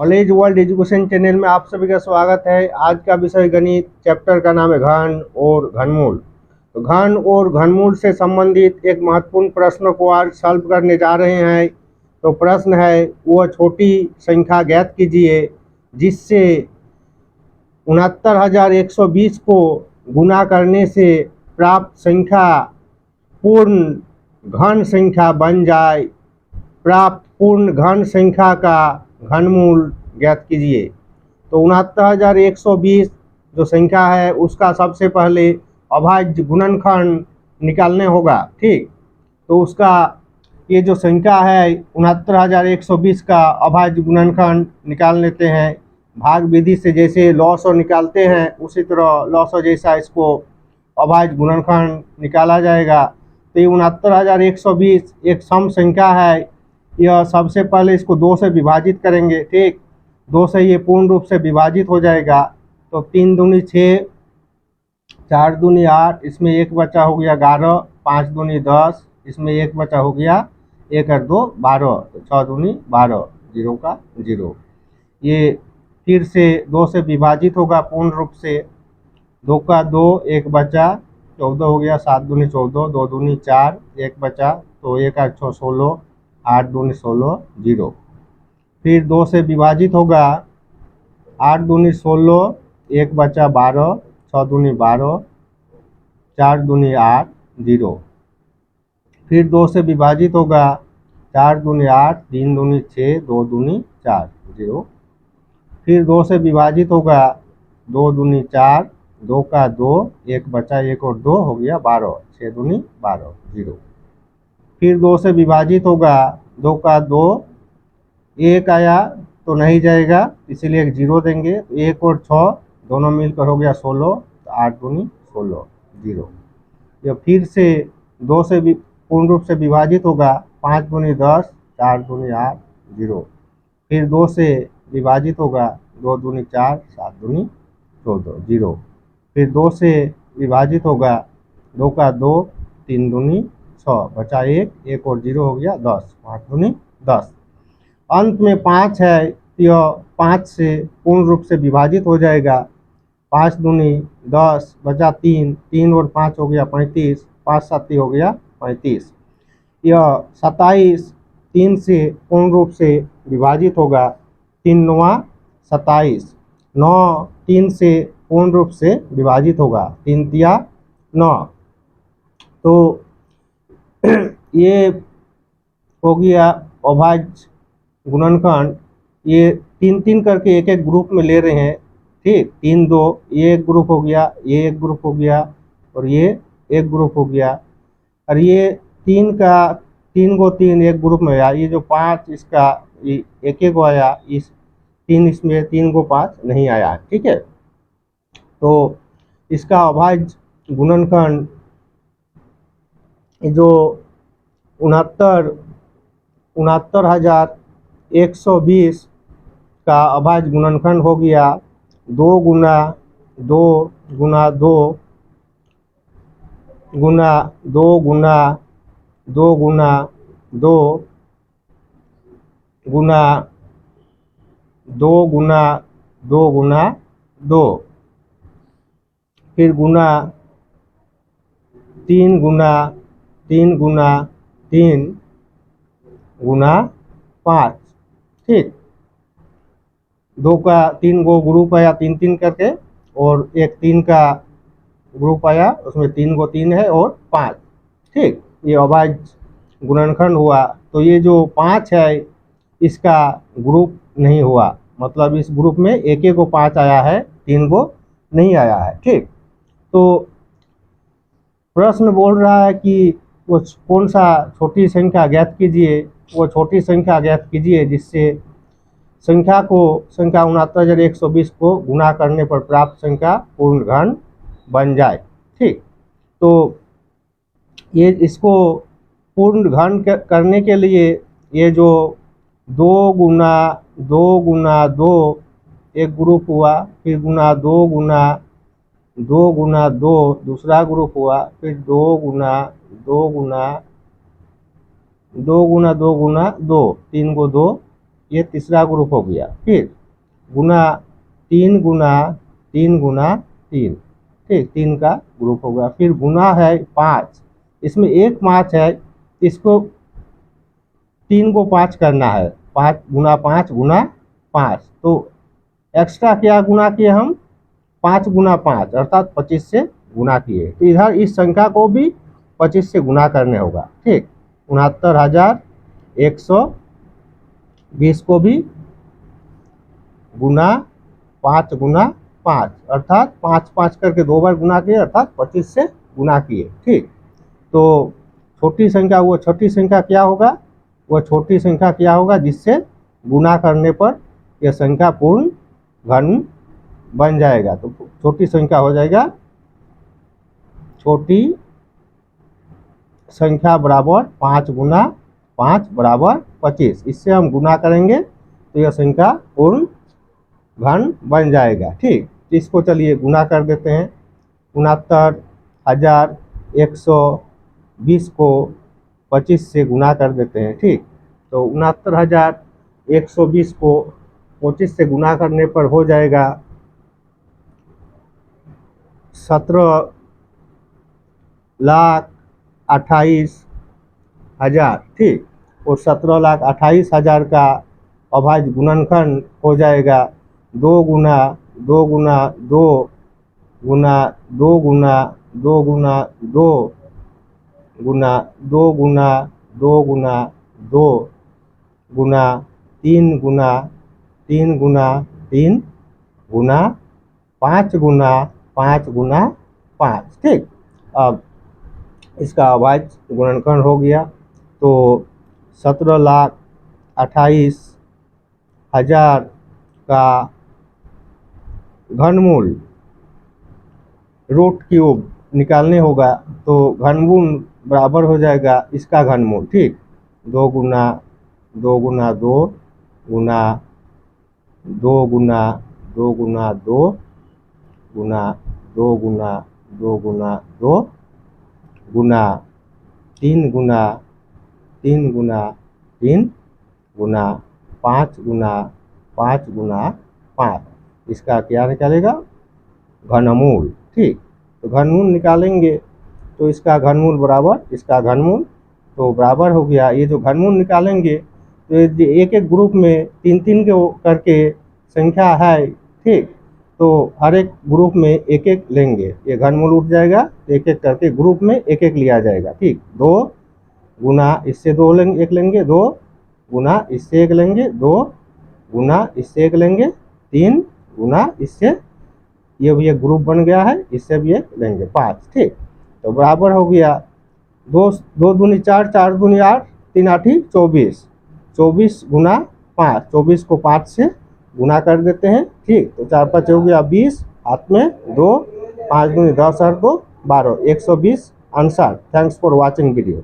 Knowledge world education channel में आप सभी का स्वागत है। आज का विषय गणित चैप्टर का नाम है घन और घनमूल। तो घन और घनमूल से संबंधित एक महत्वपूर्ण प्रश्न को आज सॉल्व करने जा रहे हैं। तो प्रश्न है, वह छोटी संख्या ज्ञात कीजिए जिससे 69,120 को गुना करने से प्राप्त संख्या पूर्ण घन संख्या बन जाए। प्राप्त पूर्ण घन संख्या का घनमूल ज्ञात कीजिए। तो 69,120 जो संख्या है उसका सबसे पहले अभाज्य गुणनखंड निकालने होगा। ठीक, तो उसका ये जो संख्या है 69,120 का अभाज्य गुणनखंड निकाल लेते हैं। भाग विधि से जैसे लॉसो निकालते हैं उसी तरह लॉसो जैसा इसको अभाज्य गुणनखंड निकाला जाएगा। तो ये 69,120 एक सम संख्या है। यह सबसे पहले इसको 2 से विभाजित करेंगे। ठीक, 2 से ये पूर्ण रूप से विभाजित हो जाएगा। तो 3 दूनी 6, 4 दूनी 8, इसमें 1 बचा हो गया 11, 5 दूनी 10, इसमें 1 बचा हो गया 1 और 2 12, तो 6 दूनी 12, 0 का 0। ये फिर से 2 से विभाजित होगा पूर्ण रूप से। 2 का 2, 1 बचा 14 हो गया, 7 दूनी 14, 2 दूनी 4, 1 बचा तो 1 और 6 16, 8 दूनी 16, 0। फिर 2 से विभाजित होगा 8 दूनी 16, 1 बचा 12, 6 दूनी 12, 4 दूनी 8, 0। फिर 2 से विभाजित होगा 4 दूनी 8, 3 दूनी 6, 2 दूनी 4, 0। फिर 2 से विभाजित होगा 2 दूनी 4, 2 का 2, 1 बचा 1 और 2 हो गया 12, 6 दूनी 12, 0। फिर 2 से विभाजित होगा 2 का 2, 1 आया तो नहीं जाएगा इसीलिए एक 0 देंगे। 1 और 6 दोनों मिलकर हो गया 16, तो 8 दूनी 16, 0। यह फिर से 2 से पूर्ण रूप से विभाजित होगा 5 दूनी 10, 4 दूनी 8, 0। फिर 2 से विभाजित होगा 2 दूनी 4, 7 दूनी 14, 0। फिर 2 से विभाजित होगा 2 का 2, 3 दूनी 6 बचा 1, 1 और 0 हो गया 10, 5 दूनी 10। अंत में 5 है, यह 5 से पूर्ण रूप से विभाजित हो जाएगा। 5 दूनी 10 बचा 3, 3 और 5 हो गया 35, 5 7 हो गया 35। यह 27 3 से पूर्ण रूप से विभाजित होगा। 3 9 27, 9 3 से पूर्ण रूप से विभाजित होगा। 3 तिया 9। तो ये हो गया अभाज्य गुणनखंड। ये 3 3 करके एक एक ग्रुप में ले रहे हैं। ठीक, 3 2 ये एक ग्रुप हो गया, ये एक ग्रुप हो गया और ये एक ग्रुप हो गया। और ये 3 का 3 को 3 एक ग्रुप में आया। ये जो 5 इसका एक एक आया, इस 3 इसमें 3 को 5 नहीं आया। ठीक है, तो इसका अभाज्य गुणनखंड जो 69,120 का अभाज्य गुणनखंड हो गया 2 गुना 2 गुना 2 गुना 2 गुना 2 गुना 2 गुना 2 गुना 2 गुना 2, फिर गुना 3 गुना 3 गुना 3 गुना 5। ठीक, 2 का 3 को ग्रुप आया 3 3 करके और एक 3 का ग्रुप आया उसमें 3 को 3 है और 5। ठीक, ये अभाज्य गुणनखंड हुआ। तो ये जो 5 है इसका ग्रुप नहीं हुआ, मतलब इस ग्रुप में एक एक को 5 आया है, 3 को नहीं आया है। ठीक, तो प्रश्न बोल रहा है कि वो कौन सा छोटी संख्या ज्ञात कीजिए। वो छोटी संख्या ज्ञात कीजिए जिससे संख्या 69,120 को गुना करने पर प्राप्त संख्या पूर्ण घन बन जाए। ठीक, तो ये इसको पूर्ण घन करने के लिए ये जो 2 गुना 2 गुना 2 एक ग्रुप हुआ, फिर गुना 2 गुना 2 गुना 2 दूसरा ग्रुप हुआ, फिर 2 गुना 2 गुना 2 गुना 2 गुना 2, 3 को 2 ये तीसरा ग्रुप हो गया। फिर गुना 3 गुना 3 गुना 3, ठीक, 3 का ग्रुप हो गया। फिर गुना है 5, इसमें एक 5 है, इसको 3 को 5 करना है, 5 गुना 5 गुना 5, तो एक्स्ट्रा क्या गुना किए हम, 5 गुना 5 अर्थात 25 से गुना किए। तो इधर इस संख्या को भी 25 से गुना करने होगा, ठीक। 69,120 को भी गुना 5 गुना 5 अर्थात 5 5 करके 2 बार गुना किए अर्थात 25 से गुना किए, ठीक। तो छोटी संख्या, वो छोटी संख्या क्या होगा, वो छोटी संख्या क्या होगा जिससे गुना करने पर यह संख्या पूर्ण घन बन जाएगा। तो छोटी संख्या हो जाएगा, छोटी संख्या बराबर 5 गुना 5 बराबर 25। इससे हम गुना करेंगे तो यह संख्या पूर्ण घन बन जाएगा, ठीक। इसको चलिए गुना कर देते हैं। 69,120 को 25 से गुना कर देते हैं, ठीक। तो 69,120 को 25 से गुना करने पर हो जाएगा 17,28,000, ठीक। और 17,28,000 का अभाज्य गुणनखंड हो जाएगा 2 गुना 2 गुना 2 गुना 2 गुना 2 गुना 2 गुना 2 गुना 2 गुना 2 गुना 3 गुना 3 गुना 3 गुना 5 गुना 5 गुना 5, ठीक। अब इसका अभाज्य गुणनखंड हो गया, तो 17,28,000 का घनमूल रूट क्यूब निकालने होगा, तो घनमूल बराबर हो जाएगा इसका घनमूल, ठीक। 2 गुना 2 गुना 2 गुना 2 गुना 2 गुना 2 गुना 2 गुना 2 गुना 2 गुना 3 गुना 3 गुना 3 गुना 5 गुना 5 गुना 5, इसका क्या निकालेगा, घनमूल, ठीक। तो घनमूल निकालेंगे तो इसका घनमूल बराबर इसका घनमूल, तो बराबर हो गया। ये जो घनमूल निकालेंगे तो एक एक ग्रुप में 3 के करके संख्या है, ठीक। तो हर एक ग्रुप में एक एक लेंगे, ये घनमूल उठ जाएगा, एक एक करके ग्रुप में एक एक लिया जाएगा, ठीक। 2 गुना इससे 2 लेंगे, एक लेंगे, 2 गुना इससे एक लेंगे, 2 गुना इससे एक लेंगे, 3 गुना इससे, ये भी एक ग्रुप बन गया है, इससे भी एक लेंगे, 5, ठीक। तो बराबर हो गया 2 2 दूनी 4 4 दूनी 8 3 8 24 24 गुना 5, 24 को 5 से गुना कर देते हैं, ठीक। तो 4 5 हो गया 20, हाथ में 2, 5 दूनी 10 और 2 12, 120 answer. Thanks for watching video.